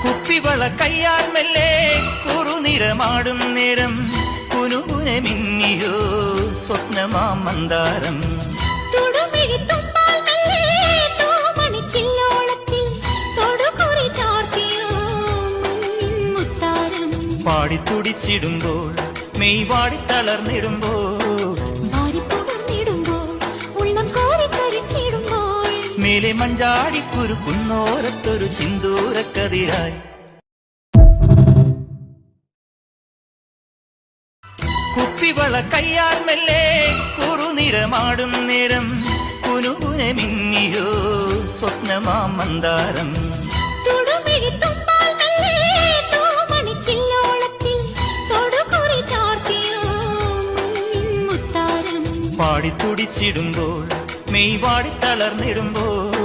കുപ്പിവള കയ്യാൽ മെല്ലെ കുറുനിറമാടും നേരം കുനുകുനെ മിന്നിയോ സ്വപ്നമാം മന്ദാരം. പാടിത്തുടിച്ചിടുമ്പോൾ മെയ് വാടി തളർന്നിടുമ്പോൾ മേലെ മഞ്ചാടിക്കുരുക്കുന്നോരത്തൊരു ചിന്തൂരക്കതിരായി കുപ്പിവള കയ്യാൽ മെല്ലെ കുറുനിറമാടും നേരം കുനുകുനെ മിന്നിയോ സ്വപ്നമാം മന്ദാരം. പാടിത്തുടിച്ചിടുമ്പോൾ മെയ് വാടി തളർന്നിടുമ്പോൾ